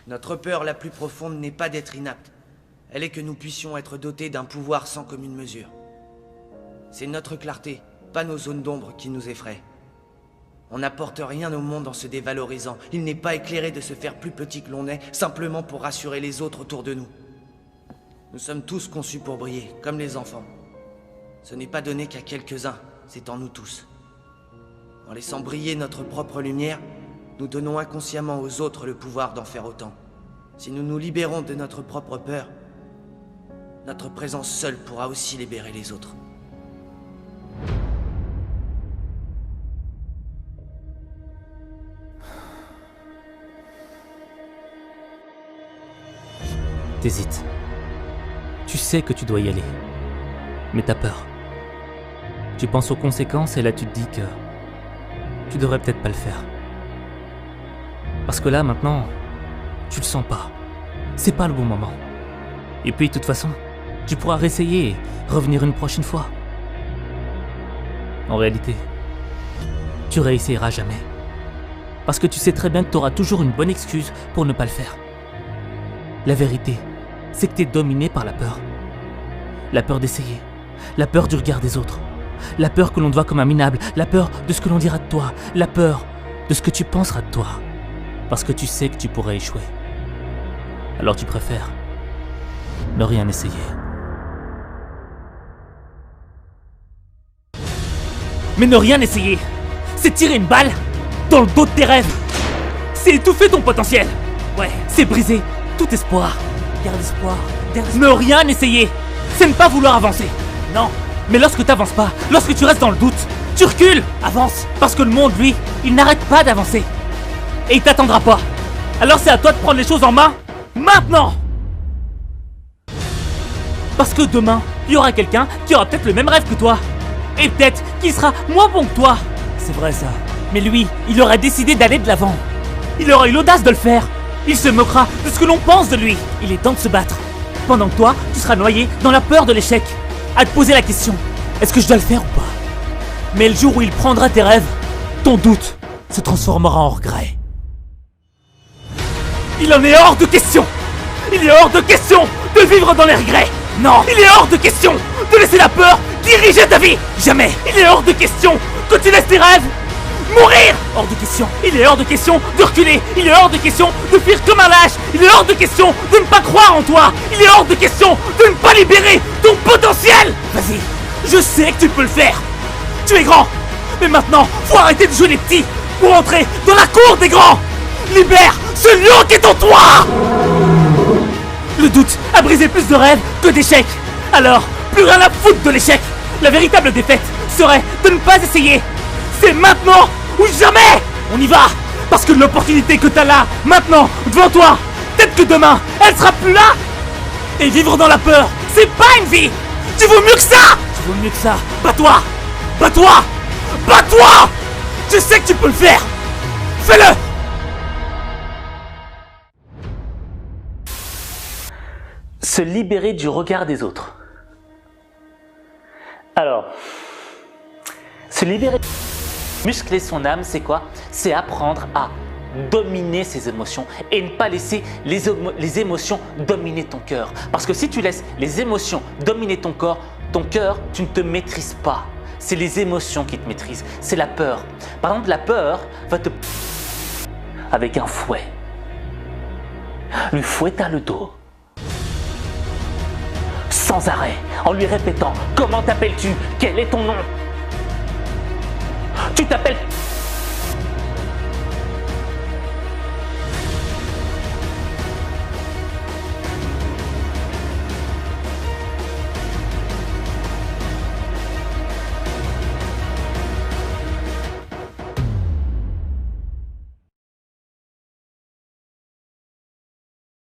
Notre peur la plus profonde n'est pas d'être inapte. Elle est que nous puissions être dotés d'un pouvoir sans commune mesure. C'est notre clarté, pas nos zones d'ombre qui nous effraient. On n'apporte rien au monde en se dévalorisant. Il n'est pas éclairé de se faire plus petit que l'on est, simplement pour rassurer les autres autour de nous. Nous sommes tous conçus pour briller, comme les enfants. Ce n'est pas donné qu'à quelques-uns, c'est en nous tous. En laissant briller notre propre lumière, nous donnons inconsciemment aux autres le pouvoir d'en faire autant. Si nous nous libérons de notre propre peur, notre présence seule pourra aussi libérer les autres. T'hésites. Tu sais que tu dois y aller. Mais t'as peur. Tu penses aux conséquences et là tu te dis que tu devrais peut-être pas le faire. Parce que là, maintenant, tu le sens pas. C'est pas le bon moment. Et puis, de toute façon, tu pourras réessayer et revenir une prochaine fois. En réalité, tu réessayeras jamais. Parce que tu sais très bien que tu auras toujours une bonne excuse pour ne pas le faire. La vérité, c'est que tu es dominé par la peur. La peur d'essayer. La peur du regard des autres. La peur que l'on te voit comme un minable. La peur de ce que l'on dira de toi. La peur de ce que tu penseras de toi. Parce que tu sais que tu pourrais échouer. Alors tu préfères ne rien essayer. Mais ne rien essayer, c'est tirer une balle dans le dos de tes rêves. C'est étouffer ton potentiel. Ouais, c'est briser tout espoir. Garde espoir. Ne rien essayer, c'est ne pas vouloir avancer. Non, mais lorsque t'avances pas, lorsque tu restes dans le doute, tu recules. Avance, parce que le monde, lui, il n'arrête pas d'avancer. Et il t'attendra pas. Alors c'est à toi de prendre les choses en main, maintenant. Parce que demain, il y aura quelqu'un qui aura peut-être le même rêve que toi. Et peut-être qu'il sera moins bon que toi. C'est vrai ça. Mais lui, il aura décidé d'aller de l'avant. Il aura eu l'audace de le faire. Il se moquera de ce que l'on pense de lui. Il est temps de se battre. Pendant que toi, tu seras noyé dans la peur de l'échec. À te poser la question, est-ce que je dois le faire ou pas? Mais le jour où il prendra tes rêves, ton doute se transformera en regret. Il en est hors de question. Il est hors de question de vivre dans les regrets. Non, il est hors de question de laisser la peur diriger ta vie. Jamais. Il est hors de question que tu laisses tes rêves mourir. Hors de question. Il est hors de question de reculer. Il est hors de question de fuir comme un lâche. Il est hors de question de ne pas croire en toi. Il est hors de question de ne pas libérer ton potentiel. Vas-y, je sais que tu peux le faire. Tu es grand. Mais maintenant, faut arrêter de jouer les petits pour entrer dans la cour des grands. Libère ce lion qui est en toi. Le doute a brisé plus de rêves que d'échecs. Alors, plus rien à foutre de l'échec. La véritable défaite serait de ne pas essayer. C'est maintenant ou jamais. On y va. Parce que l'opportunité que t'as là, maintenant, devant toi, peut-être que demain, elle sera plus là. Et vivre dans la peur, c'est pas une vie. Tu vaux mieux que ça. Tu vaux mieux que ça. Bats-toi. Bats-toi. Bats-toi. Je sais que tu peux le faire. Fais-le. Se libérer du regard des autres. Alors, se libérer, muscler son âme, c'est quoi? C'est apprendre à dominer ses émotions et ne pas laisser les émotions dominer ton cœur. Parce que si tu laisses les émotions dominer ton cœur, tu ne te maîtrises pas. C'est les émotions qui te maîtrisent, c'est la peur. Par exemple, la peur va te avec un fouet. Lui fouetter le dos. Sans arrêt, en lui répétant « Comment t'appelles-tu? Quel est ton nom ?» Tu t'appelles